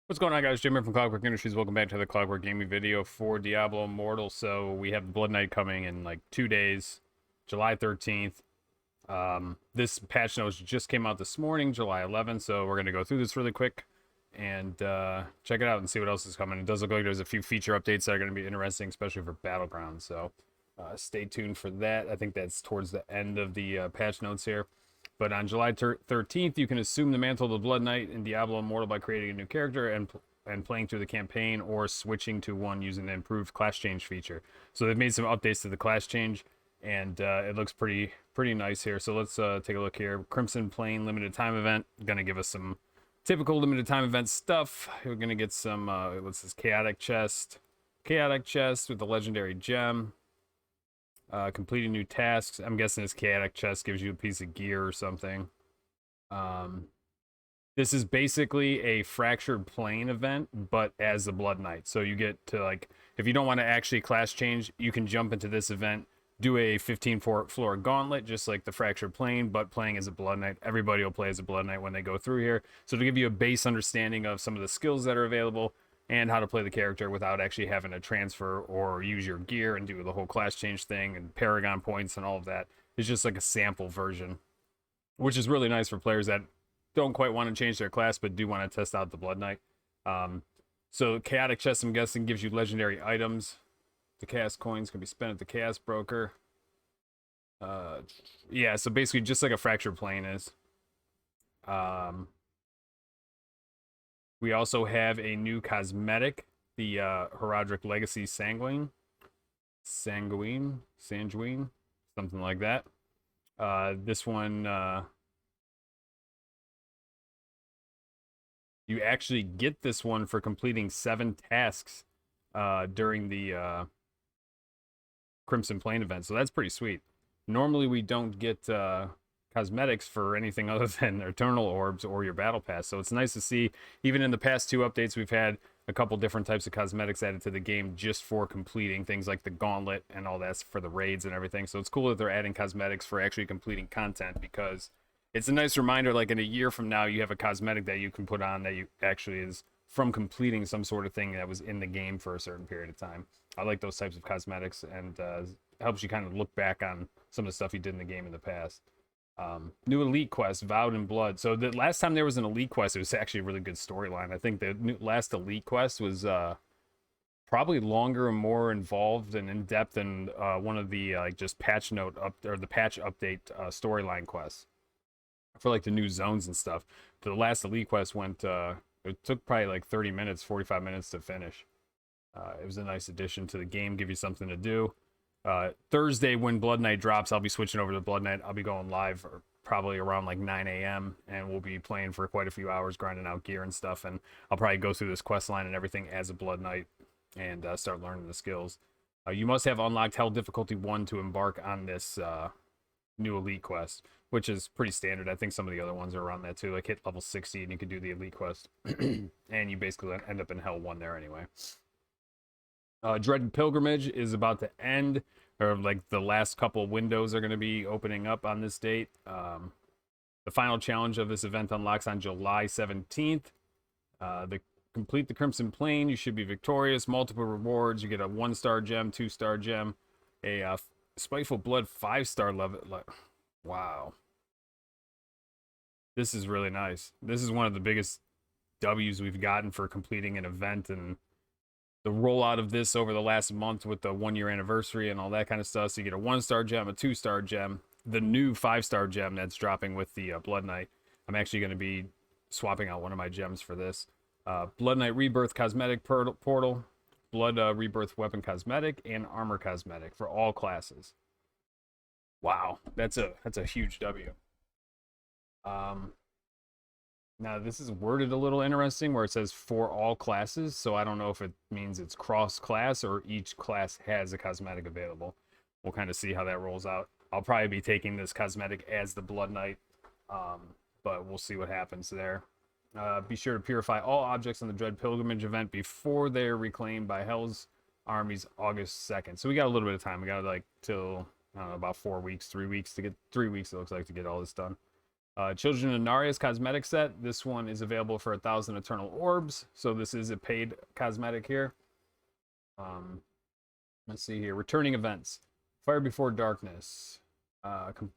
What's going on, guys? Jim here from Clockwork Industries. Welcome back to the Clockwork Gaming video for Diablo Immortal. So we have the Blood Knight coming in like 2 days, July 13th. This patch notes just came out this morning, July 11th. So we're going to go through this really quick and check it out and see what else is coming. It does look like there's a few feature updates that are going to be interesting, especially for Battleground. So stay tuned for that. I think that's towards the end of the patch notes here. But on July 13th, you can assume the mantle of the Blood Knight in Diablo Immortal by creating a new character and playing through the campaign, or switching to one using the improved class change feature. So they've made some updates to the class change, and it looks pretty nice here. So let's take a look here. Crimson Plain limited time event, gonna give us some typical limited time event stuff. We're gonna get some what's this, chaotic chest with the legendary gem. Completing new tasks. I'm guessing this chaotic chest gives you a piece of gear or something. This is basically a fractured plane event, but as the Blood Knight. So you get to, like, if you don't want to actually class change, you can jump into this event, do a 15 floor gauntlet, just like the fractured plane, but playing as a Blood Knight. Everybody will play as a Blood Knight when they go through here. So to give you a base understanding of some of the skills that are available, and how to play the character without actually having to transfer or use your gear and do the whole class change thing and Paragon points and all of that. It's just like a sample version, which is really nice for players that don't quite want to change their class but do want to test out the Blood Knight. So Chaotic Chest, I'm guessing, gives you legendary items. The Chaos coins can be spent at the Chaos Broker. Yeah, so basically just like a Fractured Plane is. We also have a new cosmetic, the Herodric Legacy Sanguine, something like that. This one, you actually get this one for completing 7 tasks during the Crimson Plain event, so that's pretty sweet. Normally, we don't get cosmetics for anything other than Eternal Orbs or your Battle Pass, so it's nice to see. Even in the past 2 updates, we've had a couple different types of cosmetics added to the game just for completing things like the Gauntlet and all that for the raids and everything. So it's cool that they're adding cosmetics for actually completing content, because it's a nice reminder, like in a year from now, you have a cosmetic that you can put on that you actually is from completing some sort of thing that was in the game for a certain period of time. I like those types of cosmetics, and helps you kind of look back on some of the stuff you did in the game in the past. New elite quest, Vowed in Blood. So the last time there was an elite quest, it was actually a really good storyline. I think the last elite quest was probably longer and more involved and in depth than one of the like just patch note up or the patch update storyline quests for like the new zones and stuff. The last elite quest went it took probably like 30 minutes, 45 minutes to finish. It was a nice addition to the game, give you something to do. Thursday, when Blood Knight drops, I'll be switching over to Blood Knight. I'll be going live probably around like 9 a.m. and we'll be playing for quite a few hours, grinding out gear and stuff. And I'll probably go through this quest line and everything as a Blood Knight and start learning the skills. You must have unlocked Hell Difficulty 1 to embark on this new Elite quest, which is pretty standard. I think some of the other ones are around that too. Like hit level 60 and you can do the Elite quest. And you basically end up in Hell 1 there anyway. Dread Pilgrimage is about to end, or like the last couple windows are going to be opening up on this date. The final challenge of this event unlocks on July 17th. Complete the Crimson Plain, you should be victorious. Multiple rewards. You get a 1-star gem, 2-star gem, a Spiteful Blood 5-star level. Wow. This is really nice. This is one of the biggest W's we've gotten for completing an event, and the rollout of this over the last month with the 1-year anniversary and all that kind of stuff. So you get a 1-star gem, a 2-star gem, the new 5-star gem that's dropping with the Blood Knight. I'm actually going to be swapping out one of my gems for this. Blood Knight Rebirth Cosmetic Portal, Blood Rebirth Weapon Cosmetic, and Armor Cosmetic for all classes. Wow, that's a huge W. Now, this is worded a little interesting where it says for all classes, so I don't know if it means it's cross-class or each class has a cosmetic available. We'll kind of see how that rolls out. I'll probably be taking this cosmetic as the Blood Knight, but we'll see what happens there. Be sure to purify all objects on the Dread Pilgrimage event before they're reclaimed by Hell's armies August 2nd. So we got a little bit of time. We got like till, I don't know, about 4 weeks, 3 weeks to get, 3 weeks it looks like, to get all this done. Children of Naria's cosmetic set. This one is available for 1,000 Eternal Orbs. So this is a paid cosmetic here. Let's see here. Returning events. Fire Before Darkness.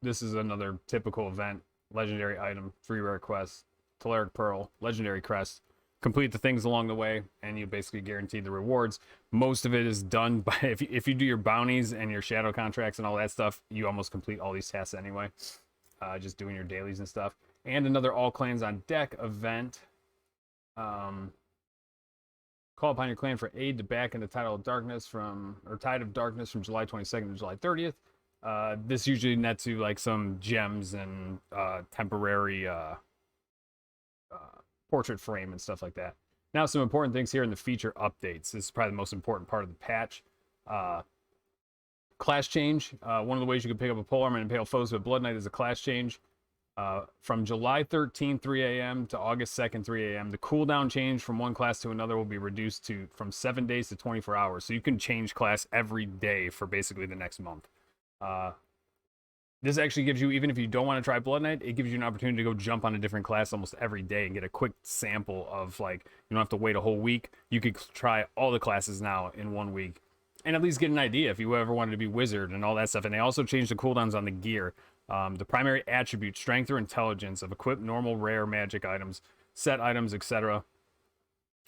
This is another typical event. Legendary item, free rare quest, Telluric Pearl, legendary crest. Complete the things along the way, and you basically guarantee the rewards. Most of it is done by if you do your bounties and your shadow contracts and all that stuff, you almost complete all these tasks anyway. Just doing your dailies and stuff. And another all clans on deck event. Call upon your clan for aid to back into Tide of Darkness from July 22nd to July 30th. This usually nets you like some gems and temporary portrait frame and stuff like that. Now, some important things here in the feature updates. This is probably the most important part of the patch. Class change. One of the ways you can pick up a polearm and impale foes with Blood Knight is a class change. From July 13th, 3 a.m. to August 2nd, 3 a.m. The cooldown change from one class to another will be reduced from 7 days to 24 hours. So you can change class every day for basically the next month. This actually gives you, even if you don't want to try Blood Knight, it gives you an opportunity to go jump on a different class almost every day and get a quick sample of, like, you don't have to wait a whole week. You could try all the classes now in 1 week and at least get an idea if you ever wanted to be wizard and all that stuff. And they also changed the cooldowns on the gear. The primary attribute, strength or intelligence of equipped normal, rare, magic items, set items, etc.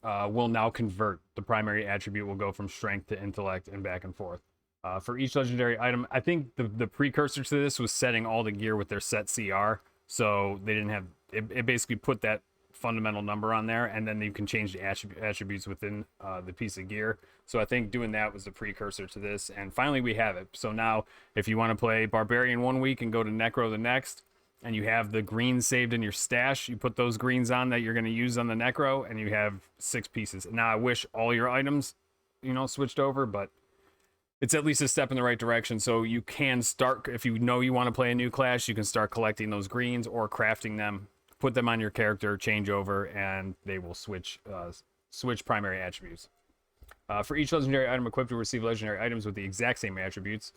Will now convert. The primary attribute will go from strength to intellect and back and forth. For each legendary item, I think the precursor to this was setting all the gear with their set CR, so they didn't have it basically put that fundamental number on there, and then you can change the attributes within the piece of gear. So I think doing that was the precursor to this, and finally we have it. So now if you want to play Barbarian 1 week and go to Necro the next, and you have the greens saved in your stash, you put those greens on that you're going to use on the Necro, and you have 6 pieces. Now I wish all your items, switched over, but it's at least a step in the right direction. So you can start, if you know you want to play a new class, you can start collecting those greens or crafting them, put them on your character, change over, and they will switch primary attributes. For each legendary item equipped, you'll receive legendary items with the exact same attributes.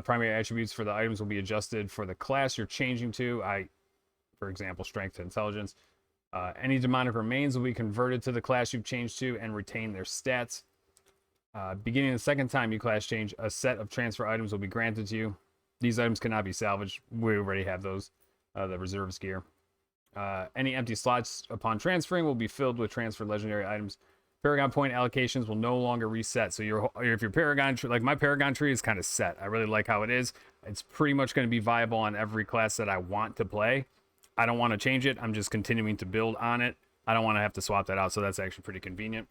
Primary attributes for the items will be adjusted for the class you're changing to. For example, strength to intelligence. Any demonic remains will be converted to the class you've changed to and retain their stats. Beginning the second time you class change, a set of transfer items will be granted to you. These items cannot be salvaged. We already have those, the reserves gear. Any empty slots upon transferring will be filled with transferred legendary items. Paragon point allocations will no longer reset. So if your Paragon tree, like my Paragon tree is kind of set. I really like how it is. It's pretty much going to be viable on every class that I want to play. I don't want to change it. I'm just continuing to build on it. I don't want to have to swap that out. So that's actually pretty convenient.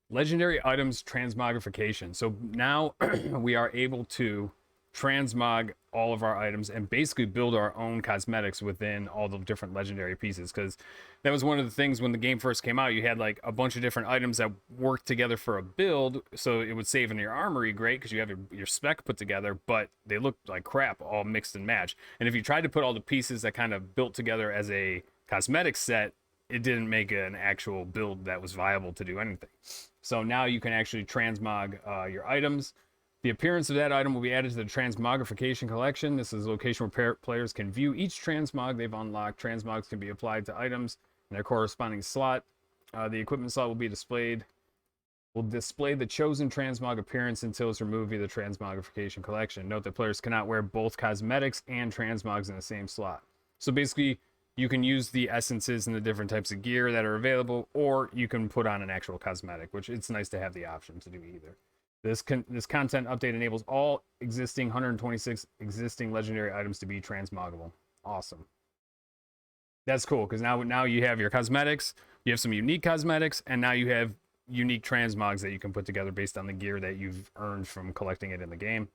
Legendary items transmogrification. So now we are able to transmog all of our items and basically build our own cosmetics within all the different legendary pieces, because that was one of the things when the game first came out. You had like a bunch of different items that worked together for a build, so it would save in your armory great because you have your spec put together, but they looked like crap all mixed and matched. And if you tried to put all the pieces that kind of built together as a cosmetic set, it didn't make an actual build that was viable to do anything. So now you can actually transmog your items. The appearance of that item will be added to the transmogrification collection. This is a location where players can view each transmog they've unlocked. Transmogs can be applied to items in their corresponding slot. The equipment slot will display the chosen transmog appearance until it's removed via the transmogrification collection. Note that players cannot wear both cosmetics and transmogs in the same slot. So basically, you can use the essences and the different types of gear that are available, or you can put on an actual cosmetic, which it's nice to have the option to do either. This content update enables all existing 126 existing legendary items to be transmoggable. Awesome. That's cool, because now you have your cosmetics, you have some unique cosmetics, and now you have unique transmogs that you can put together based on the gear that you've earned from collecting it in the game.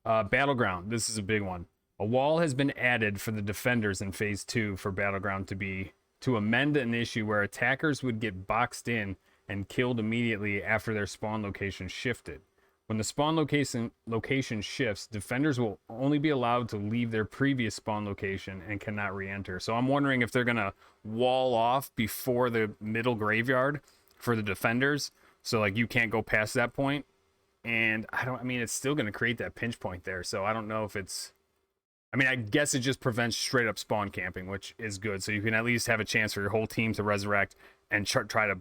Battleground. This is a big one. A wall has been added for the defenders in Phase 2 for Battleground to amend an issue where attackers would get boxed in and killed immediately after their spawn location shifted. When the spawn location shifts, defenders will only be allowed to leave their previous spawn location and cannot re-enter. So I'm wondering if they're going to wall off before the middle graveyard for the defenders. So like you can't go past that point. And it's still going to create that pinch point there. So I don't know if it's I mean, I guess it just prevents straight up spawn camping, which is good. So you can at least have a chance for your whole team to resurrect and try to,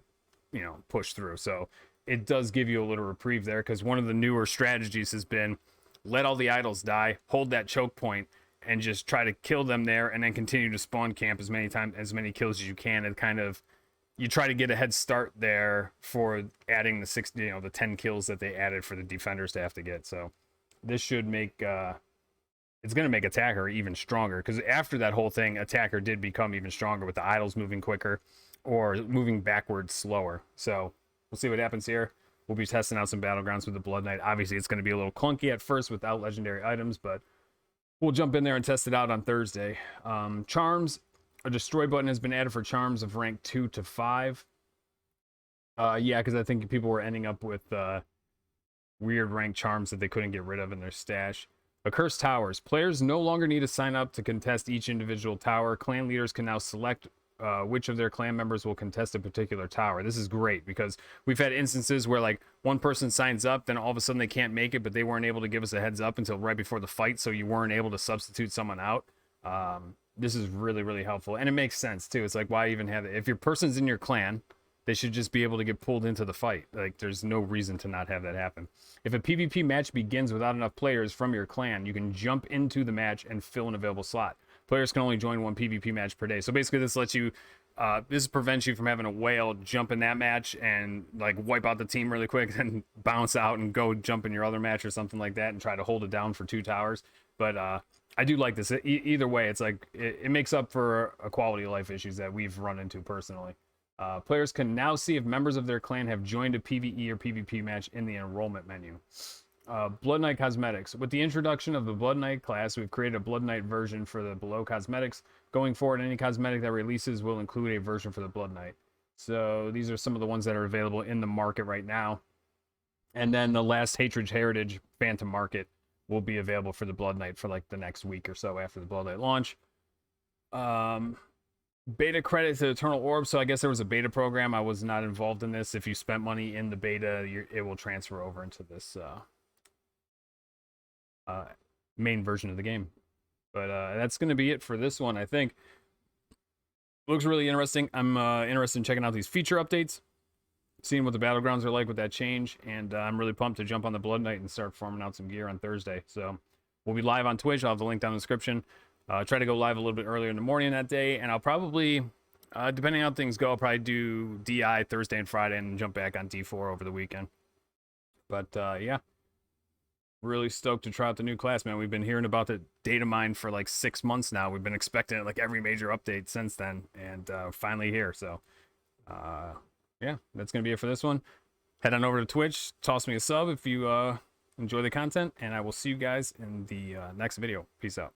push through. So it does give you a little reprieve there, because one of the newer strategies has been let all the idols die, hold that choke point, and just try to kill them there, and then continue to spawn camp as many kills as you can, and kind of you try to get a head start there for adding the 10 kills that they added for the defenders to have to get. So this should make it's going to make attacker even stronger, because after that whole thing, attacker did become even stronger with the idols moving quicker or moving backwards slower. So we'll see what happens here. We'll be testing out some battlegrounds with the Blood Knight. Obviously, it's going to be a little clunky at first without legendary items, but we'll jump in there and test it out on Thursday. Charms, a destroy button has been added for charms of rank 2 to 5. Yeah, because I think people were ending up with weird rank charms that they couldn't get rid of in their stash. Accursed towers. Players no longer need to sign up to contest each individual tower. Clan leaders can now select which of their clan members will contest a particular tower. This is great, because we've had instances where like one person signs up, then all of a sudden they can't make it, but they weren't able to give us a heads up until right before the fight, so you weren't able to substitute someone out. This is really, really helpful, and it makes sense too. It's like, why even have it? If your person's in your clan, they should just be able to get pulled into the fight. Like, there's no reason to not have that happen. If a PvP match begins without enough players from your clan, you can jump into the match and fill an available slot. Players can only join one PvP match per day. So basically this lets you, this prevents you from having a whale jump in that match and like wipe out the team really quick and bounce out and go jump in your other match or something like that and try to hold it down for 2 towers. But I do like this. Either way, it's like, it makes up for a quality of life issues that we've run into personally. Players can now see if members of their clan have joined a PvE or PvP match in the enrollment menu. Blood Knight cosmetics. With the introduction of the Blood Knight class, we've created a Blood Knight version for the below cosmetics. Going forward, any cosmetic that releases will include a version for the Blood Knight. So these are some of the ones that are available in the market right now. And then the last Hatred Heritage Phantom Market will be available for the Blood Knight for like the next week or so after the Blood Knight launch. Beta credit to Eternal Orb. So I guess there was a beta program. I was not involved in this. If you spent money in the beta, it will transfer over into this main version of the game. But that's going to be it for this one, I think. Looks really interesting. I'm interested in checking out these feature updates, seeing what the battlegrounds are like with that change, and I'm really pumped to jump on the Blood Knight and start farming out some gear on Thursday. So we'll be live on Twitch. I'll have the link down in the description. Try to go live a little bit earlier in the morning that day, and I'll probably, depending on how things go, I'll probably do DI Thursday and Friday and jump back on D4 over the weekend. But yeah, really stoked to try out the new class, man. We've been hearing about the data mine for like 6 months now. We've been expecting it like every major update since then, and finally here. So yeah, that's gonna be it for this one. Head on over to Twitch, toss me a sub if you enjoy the content, and I will see you guys in the next video. Peace out.